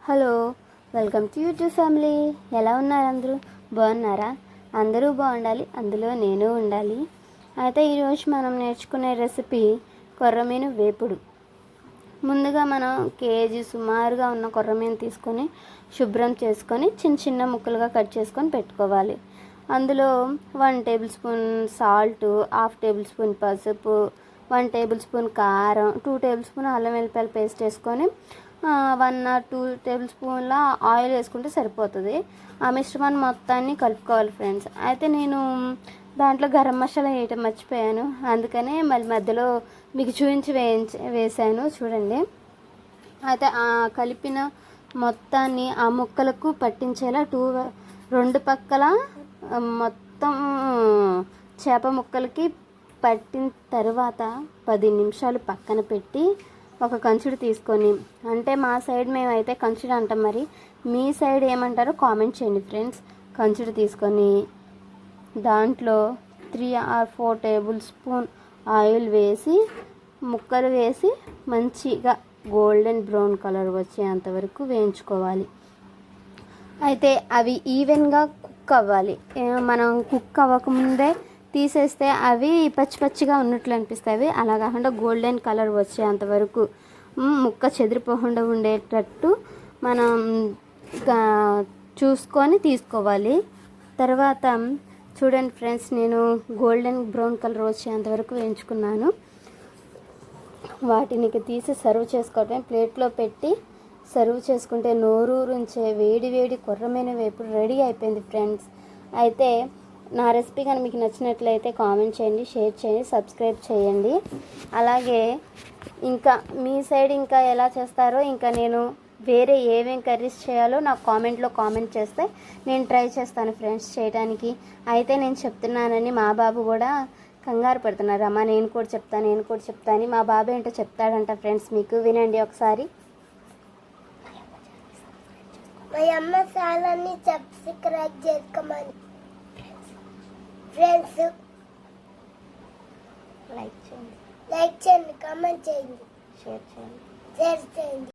Hello, welcome to YouTube family. ఎలా ఉన్నారు అందరూ? బాగున్నారా? అందరూ బాగుండాలి, అందులో నేను ఉండాలి. అయితే ఈరోజు మనం నేర్చుకునే రెసిపీ కొర్రమీను వేపుడు. ముందుగా మనం కేజీ సుమారుగా ఉన్న కొర్రమీను తీసుకొని శుభ్రం చేసుకొని చిన్న చిన్న ముక్కలుగా కట్ చేసుకొని పెట్టుకోవాలి. అందులో 1 table spoon salt, 1/2 table spoon పసుపు, 1 టేబుల్ స్పూన్ కారం, 2 టేబుల్ స్పూన్ అల్లం వెల్లిపాయల పేస్ట్ వేసుకొని 1 or 2 టేబుల్ స్పూన్ల ఆయిల్ వేసుకుంటే సరిపోతుంది. ఆ మిశ్రమాన్ని మొత్తాన్ని కలుపుకోవాలి ఫ్రెండ్స్. అయితే నేను దాంట్లో గరం మసాలా వేయటం మర్చిపోయాను, అందుకనే మళ్ళీ మధ్యలో మీకు చూపించి వేసాను చూడండి. అయితే ఆ కలిపిన మొత్తాన్ని ఆ ముక్కలకు పట్టించేలా రెండు పక్కల మొత్తం చేప ముక్కలకి పట్టిన తర్వాత 10 నిమిషాలు పక్కన పెట్టి ఒక కంచుడు తీసుకొని, అంటే మా సైడ్ మేమైతే కంచుడు అంటాం, మరి మీ సైడ్ ఏమంటారో కామెంట్ చేయండి ఫ్రెండ్స్. కంచుడు తీసుకొని దాంట్లో 3 or 4 టేబుల్ స్పూన్ ఆయిల్ వేసి ముక్కలు వేసి మంచిగా గోల్డెన్ బ్రౌన్ కలర్ వచ్చేంత వరకు వేయించుకోవాలి. అయితే అవి ఈవెన్గా కుక్ అవ్వాలి. మనం కుక్ అవ్వకముందే తీసేస్తే అవి పచ్చి పచ్చిగా ఉన్నట్లు అనిపిస్తాయి. అలా కాకుండా గోల్డెన్ కలర్ వచ్చేంత వరకు ముక్క చెదిరిపోకుండా ఉండేటట్టు మనం చూసుకొని తీసుకోవాలి. తర్వాత చూడండి ఫ్రెండ్స్, నేను గోల్డెన్ బ్రౌన్ కలర్ వచ్చేంత వరకు వేయించుకున్నాను. వాటిని తీసి సర్వ్ చేసుకోవటం, ప్లేట్లో పెట్టి సర్వ్ చేసుకుంటే నోరూరుంచే వేడి వేడి కొర్రమీను వేపుడు రెడీ అయిపోయింది ఫ్రెండ్స్. అయితే నా రెసిపీ కానీ మీకు నచ్చినట్లయితే కామెంట్ చేయండి, షేర్ చేయండి, సబ్స్క్రైబ్ చేయండి. అలాగే ఇంకా మీ సైడ్ ఇంకా ఎలా చేస్తారో, ఇంకా నేను వేరే ఏమేం కర్రీస్ చేయాలో నాకు కామెంట్లో కామెంట్ చేస్తే నేను ట్రై చేస్తాను ఫ్రెండ్స్ చేయడానికి. అయితే నేను చెప్తున్నానని మా బాబు కూడా కంగారు పడుతున్నారు, అమ్మ నేను కూడా చెప్తా అని. మా బాబు ఏంటో చెప్తాడంట ఫ్రెండ్స్, మీకు వినండి ఒకసారి. మా అమ్మ ఛానల్ని సబ్స్క్రైబ్ చేసుకోమని ఫ్రెండ్స్. లైక్ చేయండి, కామెంట్ చేయండి, షేర్ చేయండి.